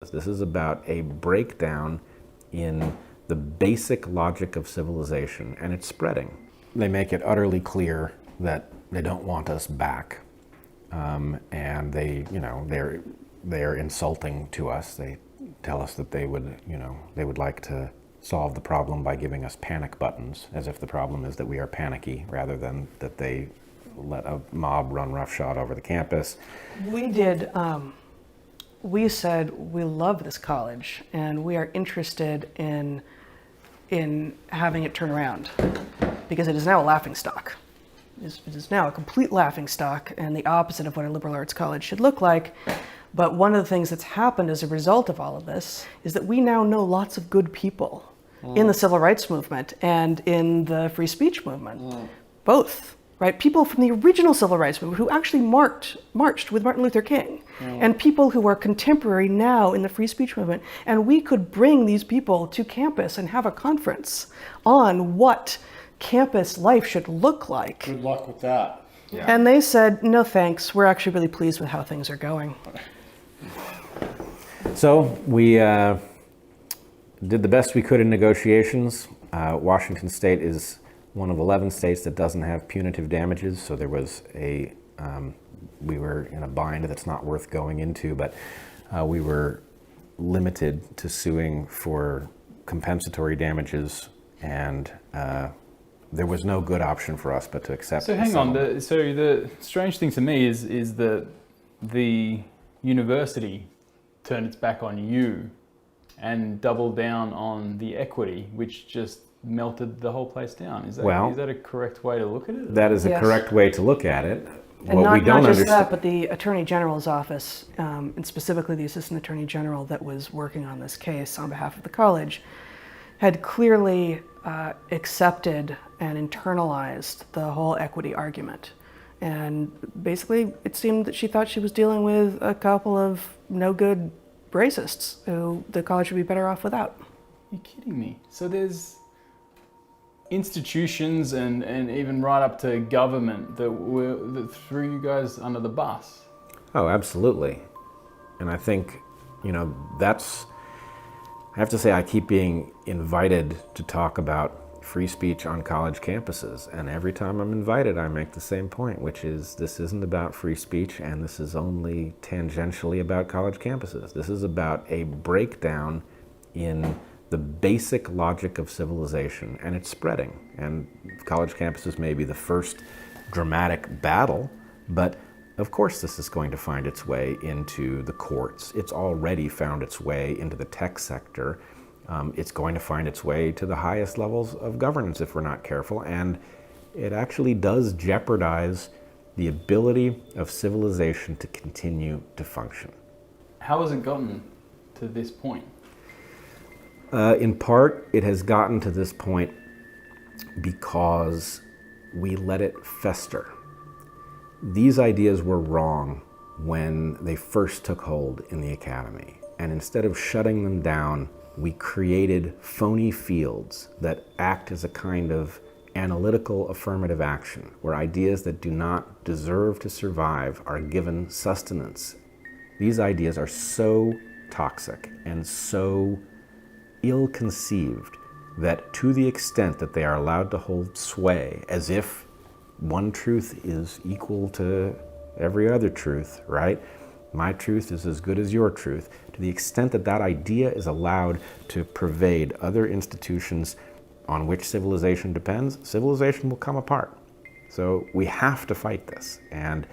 This is about a breakdown in the basic logic of civilization, and it's spreading. They make it utterly clear that they don't want us back, and they're insulting to us. They tell us that they would like to solve the problem by giving us panic buttons, as if the problem is that we are panicky rather than that they let a mob run roughshod over the campus. We said we love this college and we are interested in having it turn around because it is now a laughingstock. It is now a complete laughingstock and the opposite of what a liberal arts college should look like. But one of the things that's happened as a result of all of this is that we now know lots of good people in the civil rights movement and in the free speech movement, both. Right, people from the original civil rights movement who actually marched with Martin Luther King, and people who are contemporary now in the free speech movement. And we could bring these people to campus and have a conference on what campus life should look like. Good luck with that. Yeah. And they said, no thanks, we're actually really pleased with how things are going. So we did the best we could in negotiations. Washington State is one of 11 states that doesn't have punitive damages, so there was we were in a bind that's not worth going into, but we were limited to suing for compensatory damages, and there was no good option for us but to accept. So hang on, so the strange thing to me is that the university turned its back on you and doubled down on the equity, which just melted the whole place down. Is that a correct way to look at it? That is a correct way to look at it. And not just that, but the Attorney General's office, and specifically the Assistant Attorney General that was working on this case on behalf of the college, had clearly accepted and internalized the whole equity argument. And basically, it seemed that she thought she was dealing with a couple of no good racists who the college would be better off without. You're kidding me. So there's institutions and even right up to government that threw you guys under the bus. Oh, absolutely. And I think, I have to say I keep being invited to talk about free speech on college campuses. And every time I'm invited, I make the same point, which is this isn't about free speech and this is only tangentially about college campuses. This is about a breakdown in the basic logic of civilization, and it's spreading. And college campuses may be the first dramatic battle, but of course this is going to find its way into the courts. It's already found its way into the tech sector. It's going to find its way to the highest levels of governance if we're not careful, and it actually does jeopardize the ability of civilization to continue to function. How has it gotten to this point? In part, it has gotten to this point because we let it fester. These ideas were wrong when they first took hold in the academy. And instead of shutting them down, we created phony fields that act as a kind of analytical affirmative action, where ideas that do not deserve to survive are given sustenance. These ideas are so toxic and so ill-conceived that to the extent that they are allowed to hold sway as if one truth is equal to every other truth, right? My truth is as good as your truth. To the extent that that idea is allowed to pervade other institutions on which civilization depends, civilization will come apart. So we have to fight this, and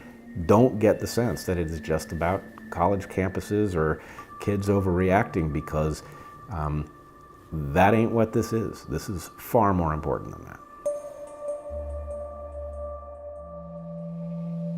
don't get the sense that it is just about college campuses or kids overreacting, because that ain't what this is. This is far more important than that.